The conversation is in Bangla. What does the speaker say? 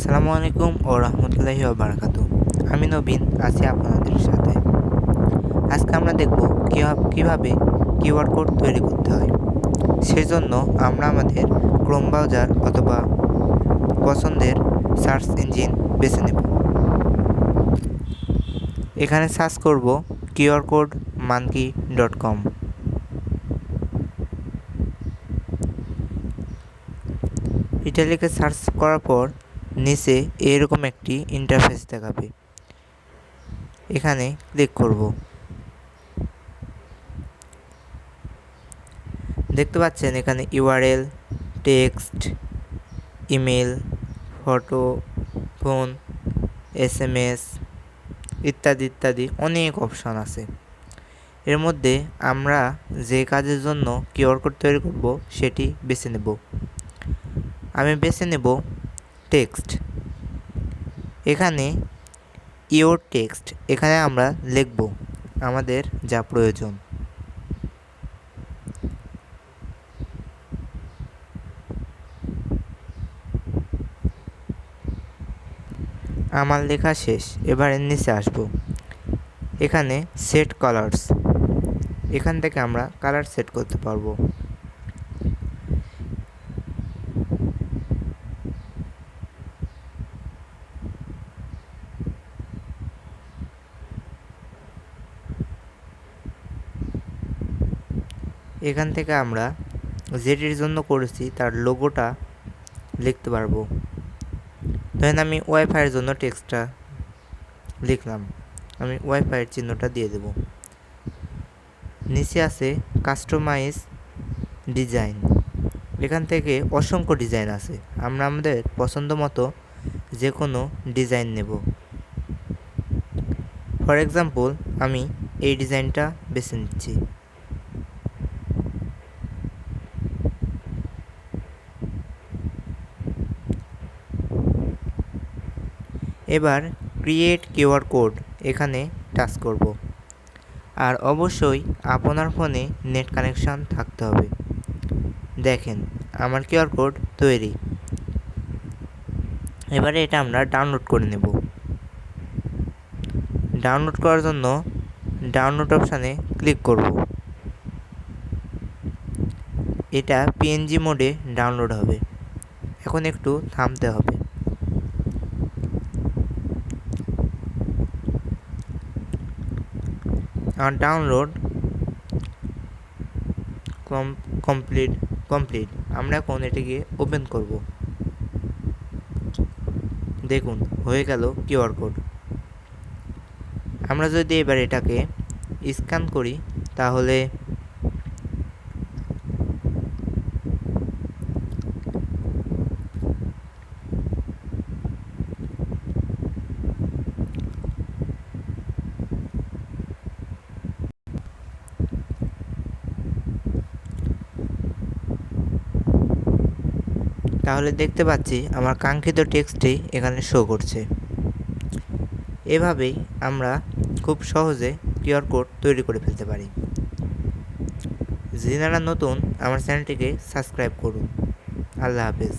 আসসালামু আলাইকুম ও রহমতুল্লাহি ওয়া বারাকাতুহু। আমি নবীন আছি আপনাদের সাথে। আজকে আমরা দেখব কিভাবে কিউআর কোড তৈরি করতে হয়। সেজন্য আমরা আমাদের ক্রোম ব্রাউজার অথবা পছন্দের সার্চ ইঞ্জিন বেছে নেব। এখানে সার্চ করব qrcodemonkey.com। এটা লিখে সার্চ করার পর নিচে এরকম একটি ইন্টারফেস দেখাবে। এখানে ক্লিক করব। দেখতে পাচ্ছেন এখানে URL, text, email, photo, phone, SMS ইত্যাদি ইত্যাদি অনেক অপশান আছে। এর মধ্যে আমরা যে কাজের জন্য কিউআর কোড তৈরি করব সেটি বেছে নেব। আমি বেছে নেব টেক্সট। এখানে ইওর টেক্সট এখানে আমরা লিখব আমাদের যা প্রয়োজন। আমার লেখা শেষ। এবার এর নিচে আসবো। এখানে সেট কালার্স, এখান থেকে আমরা কালার সেট করতে পারবো। এখান থেকে আমরা যেটির জন্য করেছি তার লোগোটা লিখতে পারবো। ধরেন আমি ওয়াইফাইয়ের জন্য টেক্সটটা লিখলাম, আমি ওয়াইফাইয়ের চিহ্নটা দিয়ে দেব। নিচে আছে কাস্টমাইজ ডিজাইন। এখান থেকে অসংখ্য ডিজাইন আছে, আমরা আমাদের পছন্দ মতো যে কোনো ডিজাইন নেব। ফর এক্সাম্পল আমি এই ডিজাইনটা বেছে নিচ্ছি। এবার ক্রিয়েট কিউআর কোড এখানে টাচ করব। আর অবশ্যই আপনার ফোনে নেট কানেকশান থাকতে হবে। দেখেন আমার কিউআর কোড তৈরি। এবারে এটা আমরা ডাউনলোড করে নেব। ডাউনলোড করার জন্য ডাউনলোড অপশানে ক্লিক করব। এটা পিএনজি মোডে ডাউনলোড হবে। এখন একটু থামতে হবে। আর ডাউনলোড কমপ্লিট। আমরা এখন এটাকে ওপেন করব। দেখুন হয়ে গেল কিউআর কোড। আমরা যদি এবার এটাকে স্ক্যান করি তাহলে দেখতে পাচ্ছি আমার কাঙ্ক্ষিত টেক্সটটি এখানে শো করছে। এভাবেই আমরা খুব সহজে কিউআর কোড তৈরি করে ফেলতে পারি। যারা নতুন আমার চ্যানেলটিকে সাবস্ক্রাইব করুন। আল্লাহ হাফেজ।